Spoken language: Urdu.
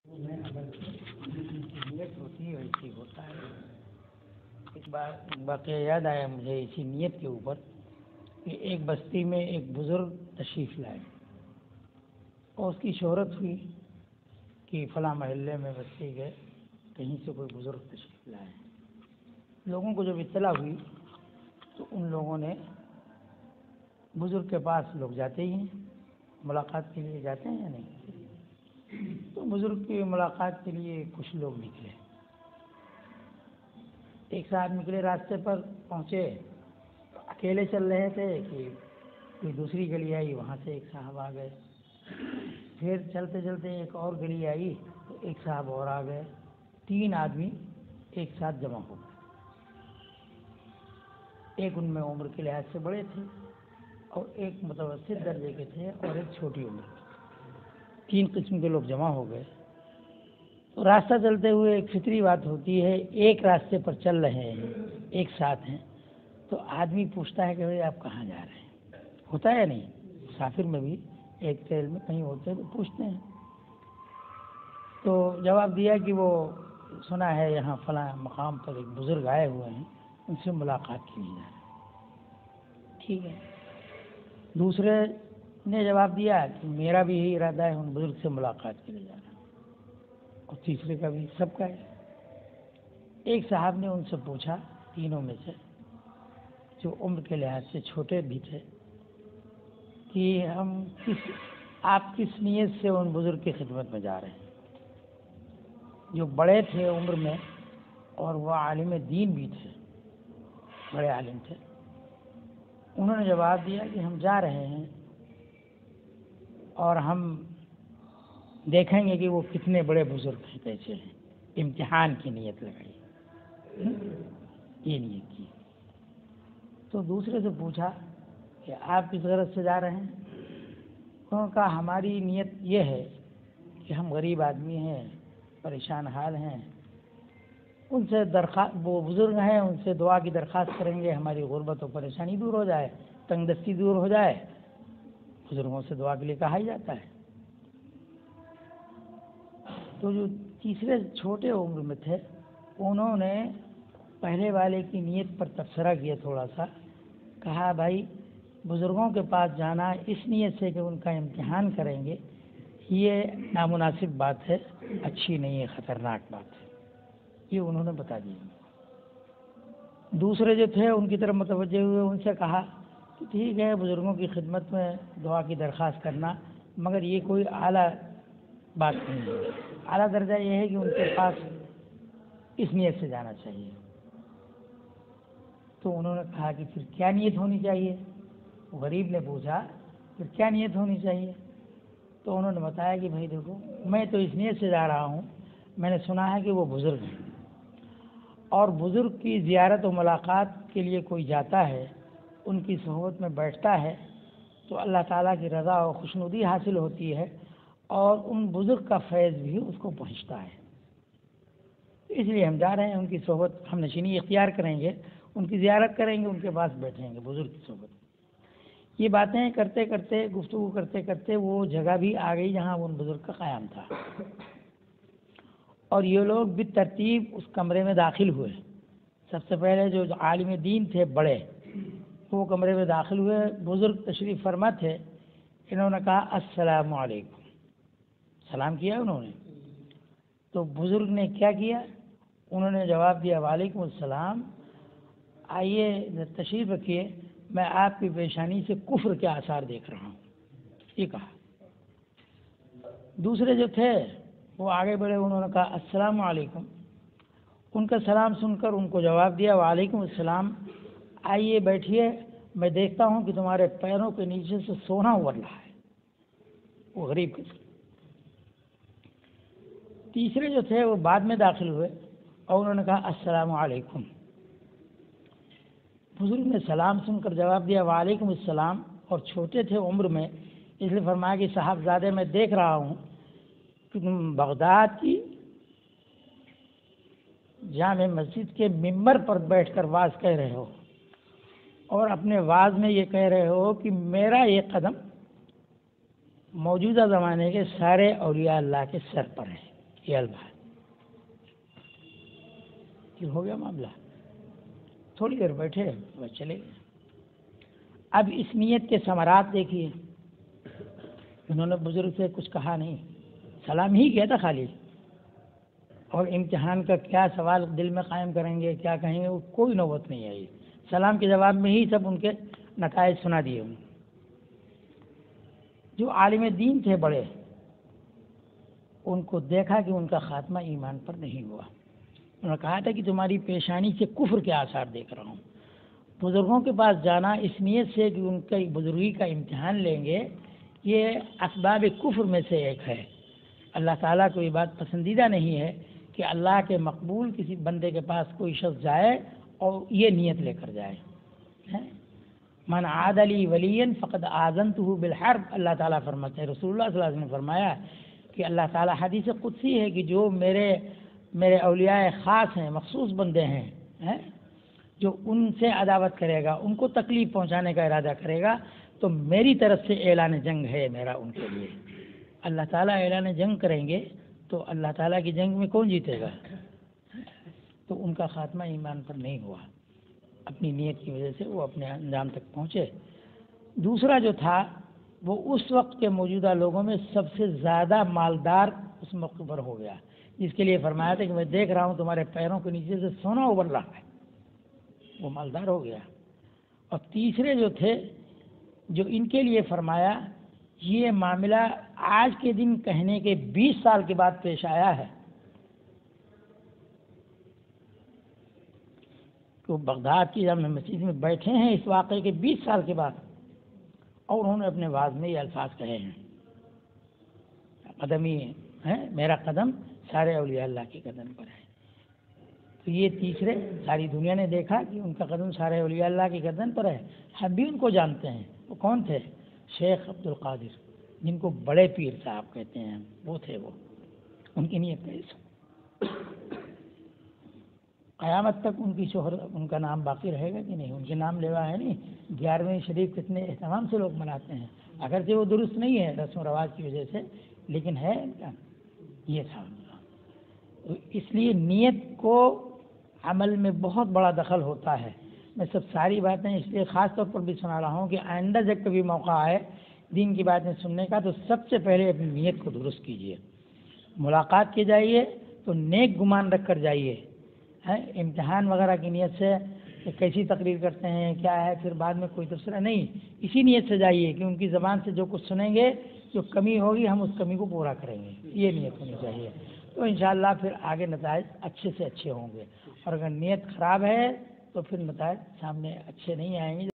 نیت ہوتی ہے ویسی ہوتا ہے۔ ایک بار واقعہ یاد آیا مجھے اسی نیت کے اوپر کہ ایک بستی میں ایک بزرگ تشریف لائے اور اس کی شہرت ہوئی کہ فلاں محلے میں بستی گئے کہیں سے کوئی بزرگ تشریف لائے۔ لوگوں کو جب اطلاع ہوئی تو ان لوگوں نے بزرگ کے پاس لوگ جاتے ہی ہیں، ملاقات کے لیے جاتے ہیں یا نہیں، تو بزرگ کی ملاقات کے لیے کچھ لوگ نکلے۔ ایک صاحب نکلے، راستے پر پہنچے، اکیلے چل رہے تھے کہ کوئی دوسری گلی آئی، وہاں سے ایک صاحب آ گئے۔ پھر چلتے چلتے ایک اور گلی آئی تو ایک صاحب اور آ گئے۔ 3 آدمی ایک ساتھ جمع ہو گئے۔ ایک ان میں عمر کے لحاظ سے بڑے تھے اور ایک متوسط درجے کے تھے اور ایک چھوٹی عمر کے۔ 3 قسم کے لوگ جمع ہو گئے۔ تو راستہ چلتے ہوئے ایک فطری بات ہوتی ہے، ایک راستے پر چل رہے ہیں، ایک ساتھ ہیں، تو آدمی پوچھتا ہے کہ بھائی آپ کہاں جا رہے ہیں؟ ہوتا ہے یا نہیں؟ مسافر میں بھی ایک ٹرین میں کہیں ہوتے ہیں تو پوچھتے ہیں۔ تو جواب دیا کہ وہ سنا ہے یہاں فلاں مقام پر ایک بزرگ آئے ہوئے ہیں، ان سے ملاقات کی نہیں جا رہی۔ ٹھیک ہے۔ دوسرے نے جواب دیا کہ میرا بھی یہی ارادہ ہے، ان بزرگ سے ملاقات کے لیے جانا، اور تیسرے کا بھی، سب کا ہے۔ ایک صاحب نے ان سے پوچھا، تینوں میں سے جو عمر کے لحاظ سے چھوٹے بھی تھے، کہ آپ کس نیت سے ان بزرگ کی خدمت میں جا رہے ہیں؟ جو بڑے تھے عمر میں اور وہ عالم دین بھی تھے، بڑے عالم تھے، انہوں نے جواب دیا کہ ہم جا رہے ہیں اور ہم دیکھیں گے کہ وہ کتنے بڑے بزرگ ہیں، کیسے ہیں، امتحان کی نیت لگائی، یہ نیت کی۔ تو دوسرے سے پوچھا کہ آپ کس غرض سے جا رہے ہیں؟ انہوں نے کہا ہماری نیت یہ ہے کہ ہم غریب آدمی ہیں، پریشان حال ہیں، ان سے وہ بزرگ ہیں، ان سے دعا کی درخواست کریں گے، ہماری غربت و پریشانی دور ہو جائے، تنگ دستی دور ہو جائے۔ بزرگوں سے دعا کے لیے کہا ہی جاتا ہے۔ تو جو تیسرے چھوٹے عمر میں تھے، انہوں نے پہلے والے کی نیت پر تبصرہ کیا، تھوڑا سا کہا بھائی بزرگوں کے پاس جانا اس نیت سے کہ ان کا امتحان کریں گے، یہ نامناسب بات ہے، اچھی نہیں ہے، خطرناک بات ہے، یہ انہوں نے بتا دیا۔ دوسرے جو تھے ان کی طرف متوجہ ہوئے، ان سے کہا کہ ٹھیک ہے بزرگوں کی خدمت میں دعا کی درخواست کرنا، مگر یہ کوئی اعلیٰ بات نہیں ہے، اعلیٰ درجہ یہ ہے کہ ان کے پاس اس نیت سے جانا چاہیے۔ تو انہوں نے کہا کہ پھر کیا نیت ہونی چاہیے؟ غریب نے پوچھا پھر کیا نیت ہونی چاہیے؟ تو انہوں نے بتایا کہ بھائی دیکھو، میں تو اس نیت سے جا رہا ہوں، میں نے سنا ہے کہ وہ بزرگ ہیں، اور بزرگ کی زیارت و ملاقات کے لیے کوئی جاتا ہے، ان کی صحبت میں بیٹھتا ہے تو اللہ تعالیٰ کی رضا و خوشنودی حاصل ہوتی ہے، اور ان بزرگ کا فیض بھی اس کو پہنچتا ہے۔ اس لیے ہم جا رہے ہیں، ان کی صحبت ہم نشینی اختیار کریں گے، ان کی زیارت کریں گے، ان کے پاس بیٹھیں گے، بزرگ کی صحبت۔ یہ باتیں کرتے کرتے، گفتگو کرتے کرتے وہ جگہ بھی آ گئی جہاں ان بزرگ کا قیام تھا، اور یہ لوگ بالترتیب اس کمرے میں داخل ہوئے۔ سب سے پہلے جو عالم دین تھے بڑے، وہ کمرے میں داخل ہوئے، بزرگ تشریف فرما تھے، انہوں نے کہا السلام علیکم، سلام کیا انہوں نے۔ تو بزرگ نے کیا کیا؟ انہوں نے جواب دیا وعلیکم السلام، آئیے تشریف رکھیے، میں آپ کی پیشانی سے کفر کے آثار دیکھ رہا ہوں، یہ کہا۔ دوسرے جو تھے وہ آگے بڑھے، انہوں نے کہا السلام علیکم، ان کا سلام سن کر ان کو جواب دیا وعلیکم السلام، آئیے بیٹھیے، میں دیکھتا ہوں کہ تمہارے پیروں کے نیچے سے سونا ابر رہا ہے، وہ غریب کے تھے۔ تیسرے جو تھے وہ بعد میں داخل ہوئے اور انہوں نے کہا السلام علیکم۔ بزرگ نے سلام سن کر جواب دیا وعلیکم السلام، اور چھوٹے تھے عمر میں، اس لیے فرمایا کہ صاحبزادے میں دیکھ رہا ہوں کہ تم بغداد کی جامع مسجد کے ممبر پر بیٹھ کر واز کہہ رہے ہو، اور اپنے واز میں یہ کہہ رہے ہو کہ میرا یہ قدم موجودہ زمانے کے سارے اولیاء اللہ کے سر پر ہے، یہ البا پھر ہو گیا معاملہ، تھوڑی دیر بیٹھے بس چلے گئے۔ اب اس نیت کے ثمرات دیکھیے، انہوں نے بزرگ سے کچھ کہا نہیں، سلام ہی کیا تھا خالی، اور امتحان کا کیا سوال دل میں قائم کریں گے، کیا کہیں گے، کوئی نوبت نہیں آئی، سلام کے جواب میں ہی سب ان کے نتائج سنا دیے۔ جو عالم دین تھے بڑے، ان کو دیکھا کہ ان کا خاتمہ ایمان پر نہیں ہوا، انہوں نے کہا تھا کہ تمہاری پیشانی سے کفر کے آثار دیکھ رہا ہوں۔ بزرگوں کے پاس جانا اس نیت سے کہ ان کی بزرگی کا امتحان لیں گے، یہ اسباب کفر میں سے ایک ہے۔ اللہ تعالیٰ کو یہ بات پسندیدہ نہیں ہے کہ اللہ کے مقبول کسی بندے کے پاس کوئی شخص جائے اور یہ نیت لے کر جائے۔ من عاد لی ولیا فقد آذنتہ بالحرب، اللہ تعالیٰ فرماتے ہیں، رسول اللہ صلی اللہ علیہ وسلم نے فرمایا کہ اللہ تعالیٰ حدیث قدسی ہے کہ جو میرے اولیاء خاص ہیں، مخصوص بندے ہیں، جو ان سے عداوت کرے گا، ان کو تکلیف پہنچانے کا ارادہ کرے گا، تو میری طرف سے اعلان جنگ ہے میرا ان کے لیے۔ اللہ تعالیٰ اعلان جنگ کریں گے تو اللہ تعالیٰ کی جنگ میں کون جیتے گا؟ تو ان کا خاتمہ ایمان پر نہیں ہوا، اپنی نیت کی وجہ سے وہ اپنے انجام تک پہنچے۔ دوسرا جو تھا وہ اس وقت کے موجودہ لوگوں میں سب سے زیادہ مالدار اس موقع پر ہو گیا، جس کے لیے فرمایا تھا کہ میں دیکھ رہا ہوں تمہارے پیروں کے نیچے سے سونا ابل رہا ہے، وہ مالدار ہو گیا۔ اور تیسرے جو تھے، جو ان کے لیے فرمایا، یہ معاملہ آج کے دن کہنے کے 20 سال کے بعد پیش آیا ہے کہ وہ بغداد کی جامع مسجد میں بیٹھے ہیں اس واقعے کے 20 سال کے بعد، اور انہوں نے اپنے واعظ میں یہ الفاظ کہے ہیں، قدمی ہے میرا قدم سارے اولیاء اللہ کے قدم پر ہے۔ تو یہ تیسرے ساری دنیا نے دیکھا کہ ان کا قدم سارے اولیاء اللہ کے قدم پر ہے، ہم بھی ان کو جانتے ہیں۔ وہ کون تھے؟ شیخ عبد القادر، جن کو بڑے پیر صاحب کہتے ہیں، وہ تھے، وہ ان کی نیت ہے۔ قیامت تک ان کی شہرت، ان کا نام باقی رہے گا کہ نہیں؟ ان کے نام لیوا ہے نہیں۔ 11ویں شریف کتنے اہتمام سے لوگ مناتے ہیں، اگرچہ وہ درست نہیں ہے رسم و رواج کی وجہ سے، لیکن ہے یہ تھا۔ اس لیے نیت کو عمل میں بہت بڑا دخل ہوتا ہے۔ میں سب ساری باتیں اس لیے خاص طور پر بھی سنا رہا ہوں کہ آئندہ جب کبھی موقع آئے دین کی باتیں سننے کا، تو سب سے پہلے اپنی نیت کو درست کیجیے۔ ملاقات کی جائیے تو نیک گمان رکھ کر جائیے، امتحان وغیرہ کی نیت سے کیسی تقریر کرتے ہیں کیا ہے، پھر بعد میں کوئی تبصرہ نہیں، اسی نیت سے جائیے کہ ان کی زبان سے جو کچھ سنیں گے، جو کمی ہوگی ہم اس کمی کو پورا کریں گے، یہ نیت ہونی چاہیے۔ تو انشاءاللہ پھر آگے نتائج اچھے سے اچھے ہوں گے، اور اگر نیت خراب ہے تو پھر نتائج سامنے اچھے نہیں آئیں گے۔